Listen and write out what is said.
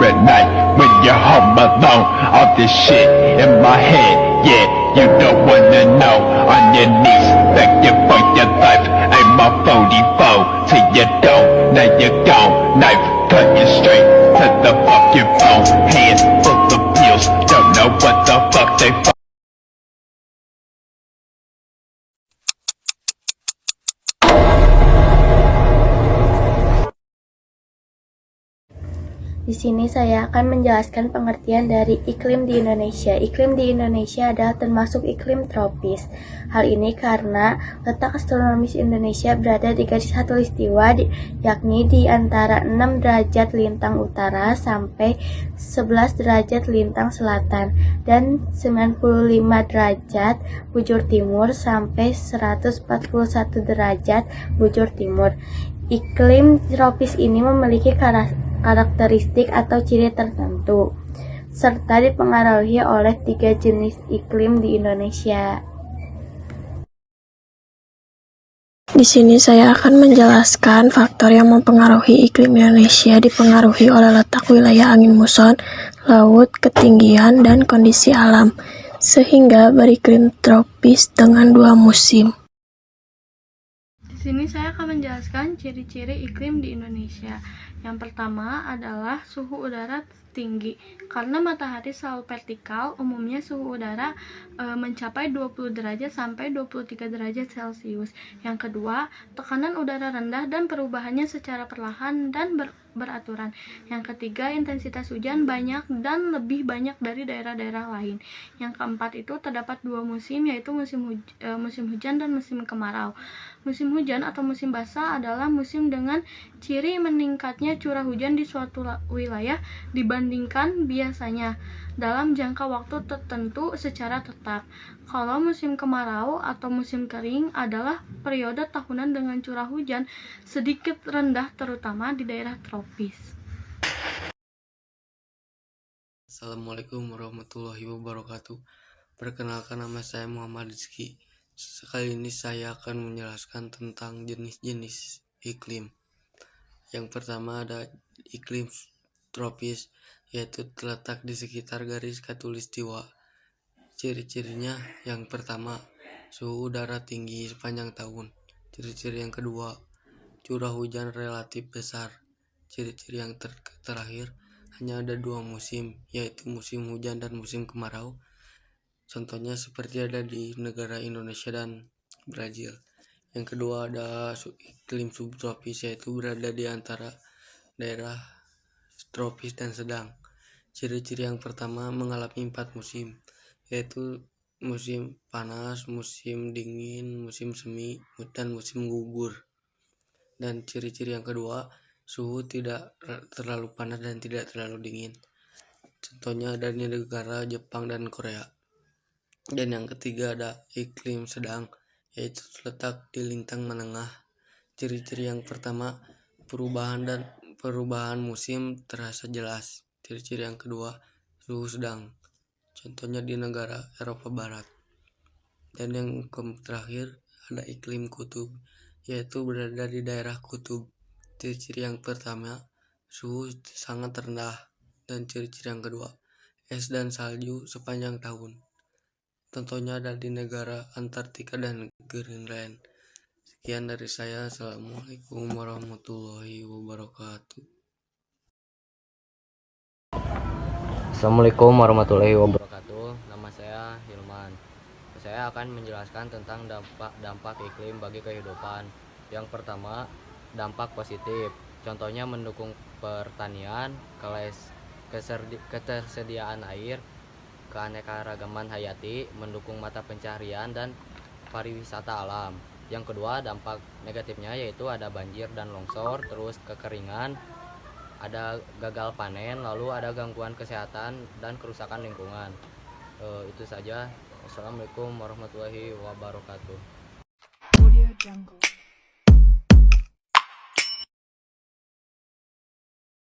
at night when you're home alone. All this shit in my head, yeah, you don't wanna know. On your knees, begging for your life. Aim my 44 till you don't, now you're gone. Knife cutting straight to the fucking bone. Hands full of pills, don't know what the fuck they Di sini saya akan menjelaskan pengertian dari iklim di Indonesia. Iklim di Indonesia adalah termasuk iklim tropis. Hal ini karena letak astronomis Indonesia berada di garis khatulistiwa, yakni di antara 6 derajat lintang utara sampai 11 derajat lintang selatan dan 95 derajat bujur timur sampai 141 derajat bujur timur. Iklim tropis ini memiliki karakteristik atau ciri tertentu, serta dipengaruhi oleh 3 jenis iklim di Indonesia. Di sini saya akan menjelaskan faktor yang mempengaruhi iklim Indonesia dipengaruhi oleh letak wilayah angin muson, laut, ketinggian, dan kondisi alam, sehingga beriklim tropis dengan 2 musim. Di sini saya akan menjelaskan ciri-ciri iklim di Indonesia. Yang pertama adalah suhu udara tinggi. Karena matahari selalu vertikal, umumnya suhu udara mencapai 20 derajat sampai 23 derajat Celcius. Yang kedua, tekanan udara rendah dan perubahannya secara perlahan dan beraturan. Yang ketiga, intensitas hujan banyak dan lebih banyak dari daerah-daerah lain. Yang keempat itu terdapat 2 musim, yaitu musim hujan dan musim kemarau. Musim hujan atau musim basah adalah musim dengan ciri meningkatnya curah hujan di suatu wilayah dibandingkan biasanya dalam jangka waktu tertentu secara tetap. Kalau musim kemarau atau musim kering adalah periode tahunan dengan curah hujan sedikit rendah terutama di daerah tropis. Assalamualaikum warahmatullahi wabarakatuh. Perkenalkan, nama saya Muhammad Rizky. Sekali ini saya akan menjelaskan tentang jenis-jenis iklim. Yang pertama ada iklim tropis, yaitu terletak di sekitar garis khatulistiwa. Ciri-cirinya yang pertama, suhu udara tinggi sepanjang tahun. Ciri-ciri yang kedua, curah hujan relatif besar. Ciri-ciri yang terakhir, hanya ada 2 musim, yaitu musim hujan dan musim kemarau. Contohnya seperti ada di negara Indonesia dan Brazil. Yang kedua ada iklim subtropis, yaitu berada di antara daerah tropis dan sedang. Ciri-ciri yang pertama mengalami 4 musim, yaitu musim panas, musim dingin, musim semi, dan musim gugur. Dan ciri-ciri yang kedua, suhu tidak terlalu panas dan tidak terlalu dingin. Contohnya ada di negara Jepang dan Korea. Dan yang ketiga ada iklim sedang, yaitu terletak di lintang menengah. Ciri-ciri yang pertama, perubahan musim terasa jelas. Ciri-ciri yang kedua, suhu sedang. Contohnya di negara Eropa Barat. Dan yang terakhir ada iklim kutub, yaitu berada di daerah kutub. Ciri-ciri yang pertama, suhu sangat rendah. Dan ciri-ciri yang kedua, es dan salju sepanjang tahun. Contohnya ada di negara Antartika dan Greenland. Sekian dari saya. Assalamualaikum warahmatullahi wabarakatuh. Assalamualaikum warahmatullahi wabarakatuh. Nama saya Hilman. Saya akan menjelaskan tentang dampak iklim bagi kehidupan. Yang pertama, dampak positif. Contohnya mendukung pertanian, ketersediaan air, keanekaragaman hayati, mendukung mata pencaharian dan pariwisata alam. Yang kedua, dampak negatifnya yaitu ada banjir dan longsor, terus kekeringan, ada gagal panen, lalu ada gangguan kesehatan dan kerusakan lingkungan. Itu saja. Wassalamualaikum warahmatullahi wabarakatuh.